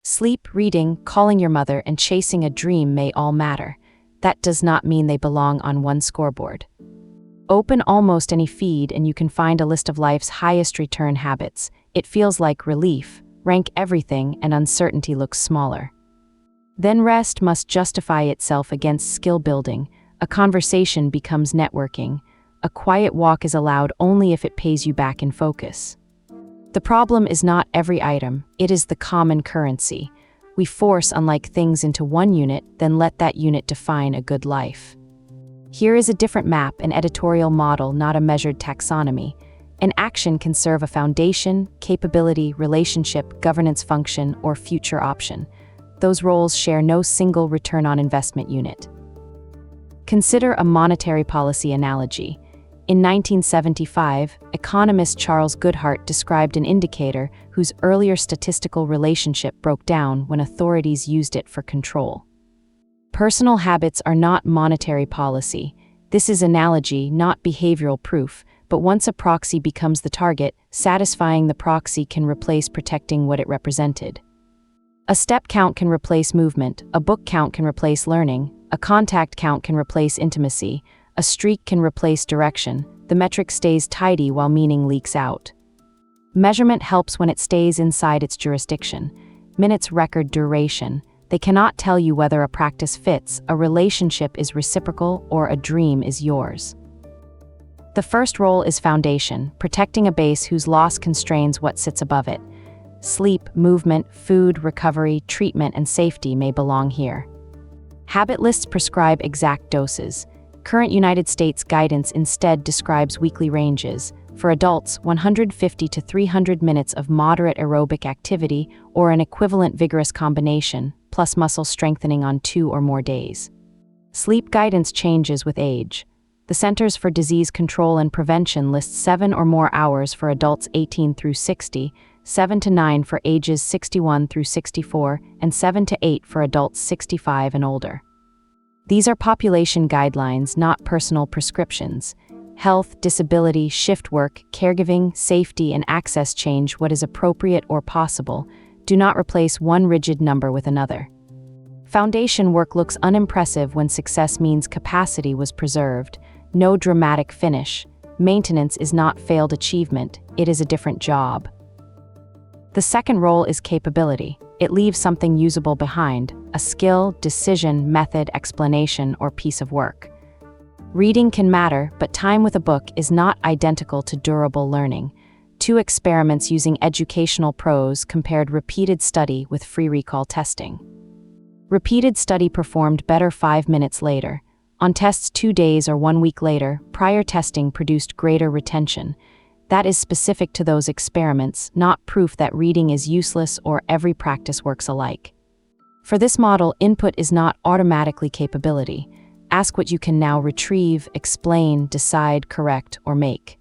Sleep, reading, calling your mother, and chasing a dream may all matter. That does not mean they belong on one scoreboard. Open almost any feed and you can find a list of life's highest return habits. It feels like relief. Rank everything and uncertainty looks smaller. Then rest must justify itself against skill building. A conversation becomes networking. A quiet walk is allowed only if it pays you back in focus. The problem is not every item, it is the common currency. We force unlike things into one unit, then let that unit define a good life. Here is a different map, an editorial model, not a measured taxonomy. An action can serve a foundation, capability, relationship, governance function, or future option. Those roles share no single return on investment unit. Consider a monetary policy analogy. In 1975, economist Charles Goodhart described an indicator whose earlier statistical relationship broke down when authorities used it for control. Personal habits are not monetary policy. This is analogy, not behavioral proof, but once a proxy becomes the target, satisfying the proxy can replace protecting what it represented. A step count can replace movement, a book count can replace learning, a contact count can replace intimacy, a streak can replace direction. The metric stays tidy while meaning leaks out. Measurement helps when it stays inside its jurisdiction. Minutes record duration. They cannot tell you whether a practice fits, a relationship is reciprocal, or a dream is yours. The first role is foundation, protecting a base whose loss constrains what sits above it. Sleep, movement, food, recovery, treatment, and safety may belong here. Habit lists prescribe exact doses. Current United States guidance instead describes weekly ranges. For adults, 150 to 300 minutes of moderate aerobic activity or an equivalent vigorous combination, plus muscle strengthening on 2 or more days. Sleep guidance changes with age. The Centers for Disease Control and Prevention lists 7 or more hours for adults 18 through 60, 7 to 9 for ages 61 through 64, and 7 to 8 for adults 65 and older. These are population guidelines, not personal prescriptions. Health, disability, shift work, caregiving, safety, and access change what is appropriate or possible. Do not replace one rigid number with another. Foundation work looks unimpressive when success means capacity was preserved. No dramatic finish. Maintenance is not failed achievement, it is a different job. The second role is capability. It leaves something usable behind, a skill, decision, method, explanation, or piece of work. Reading can matter, but time with a book is not identical to durable learning. 2 experiments using educational prose compared repeated study with free recall testing. Repeated study performed better 5 minutes later. On tests 2 days or 1 week later, prior testing produced greater retention. That is specific to those experiments, not proof that reading is useless or every practice works alike. For this model, input is not automatically capability. Ask what you can now retrieve, explain, decide, correct, or make.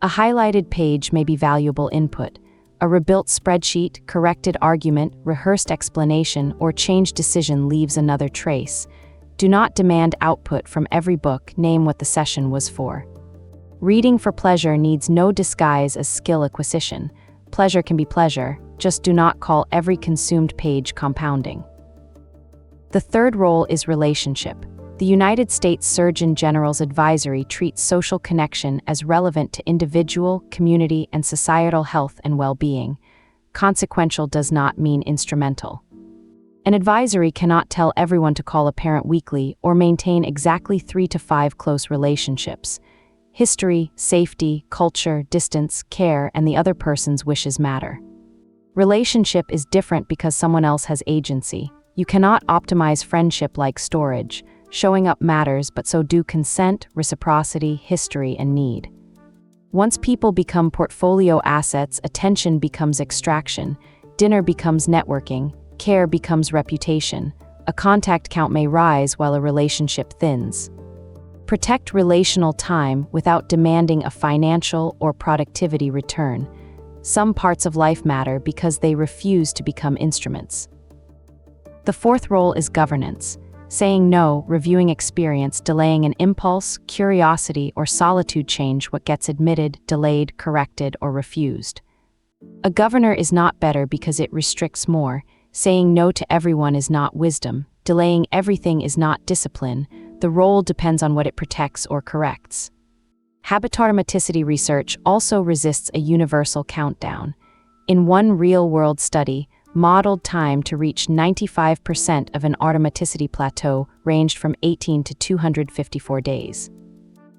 A highlighted page may be valuable input. A rebuilt spreadsheet, corrected argument, rehearsed explanation, or changed decision leaves another trace. Do not demand output from every book, name what the session was for. Reading for pleasure needs no disguise as skill acquisition. Pleasure can be pleasure, just do not call every consumed page compounding. The third role is relationship. The United States Surgeon General's advisory treats social connection as relevant to individual, community, and societal health and well-being. Consequential does not mean instrumental. An advisory cannot tell everyone to call a parent weekly or maintain exactly 3 to 5 close relationships. History, safety, culture, distance, care, and the other person's wishes matter. Relationship is different because someone else has agency. You cannot optimize friendship like storage. Showing up matters, but so do consent, reciprocity, history, and need. Once people become portfolio assets, attention becomes extraction, dinner becomes networking, care becomes reputation. A contact count may rise while a relationship thins. Protect relational time without demanding a financial or productivity return. Some parts of life matter because they refuse to become instruments. The fourth role is governance. Saying no, reviewing experience, delaying an impulse, curiosity, or solitude change what gets admitted, delayed, corrected, or refused. A governor is not better because it restricts more. Saying no to everyone is not wisdom. Delaying everything is not discipline. The role depends on what it protects or corrects. Habitautomaticity research also resists a universal countdown. In one real-world study, modeled time to reach 95% of an automaticity plateau ranged from 18 to 254 days.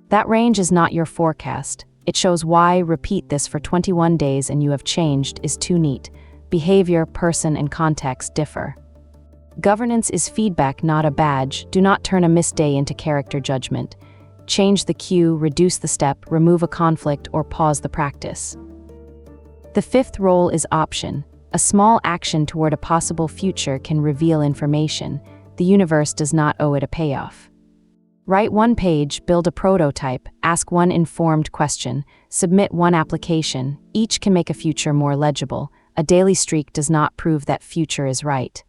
That range is not your forecast. It shows why repeat this for 21 days and you have changed is too neat. Behavior, person, and context differ. Governance is feedback, not a badge. Do not turn a missed day into character judgment. Change the cue, reduce the step, remove a conflict, or pause the practice. The fifth role is option. A small action toward a possible future can reveal information. The universe does not owe it a payoff. Write one page, build a prototype, ask one informed question, submit one application. Each can make a future more legible. A daily streak does not prove that future is right.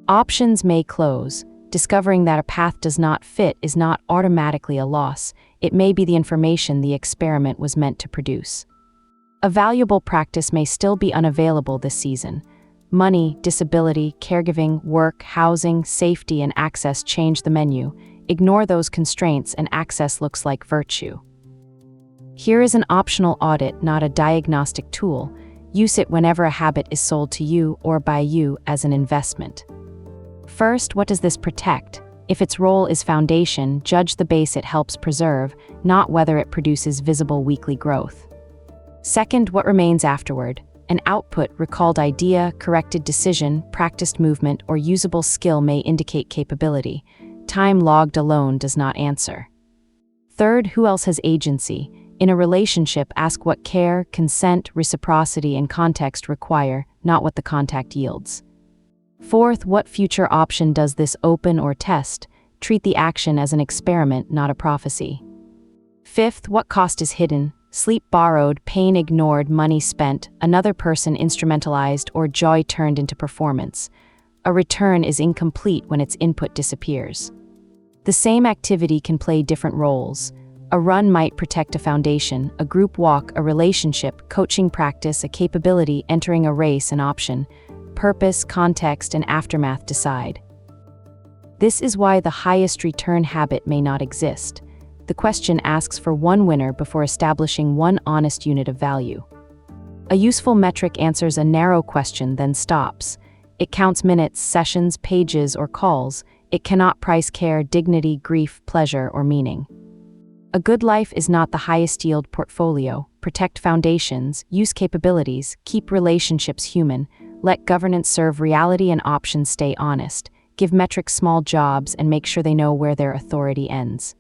Options may close. Discovering that a path does not fit is not automatically a loss. It may be the information the experiment was meant to produce. A valuable practice may still be unavailable this season. Money, disability, caregiving, work, housing, safety, and access change the menu. Ignore those constraints and access looks like virtue. Here is an optional audit, not a diagnostic tool. Use it whenever a habit is sold to you or by you as an investment. First, what does this protect? If its role is foundation, judge the base it helps preserve, not whether it produces visible weekly growth. Second, what remains afterward? An output, recalled idea, corrected decision, practiced movement, or usable skill may indicate capability. Time logged alone does not answer. Third, who else has agency? In a relationship, ask what care, consent, reciprocity, and context require, not what the contact yields. Fourth, what future option does this open or test? Treat the action as an experiment, not a prophecy. Fifth, what cost is hidden? Sleep borrowed, pain ignored, money spent, another person instrumentalized, or joy turned into performance. A return is incomplete when its input disappears. The same activity can play different roles. A run might protect a foundation, a group walk, a relationship, coaching practice, a capability, entering a race, an option. Purpose, context, and aftermath decide. This is why the highest return habit may not exist. The question asks for one winner before establishing one honest unit of value. A useful metric answers a narrow question, then stops. It counts minutes, sessions, pages, or calls. It cannot price care, dignity, grief, pleasure, or meaning. A good life is not the highest yield portfolio. Protect foundations, use capabilities, keep relationships human, let governance serve reality and options stay honest, give metrics small jobs and make sure they know where their authority ends.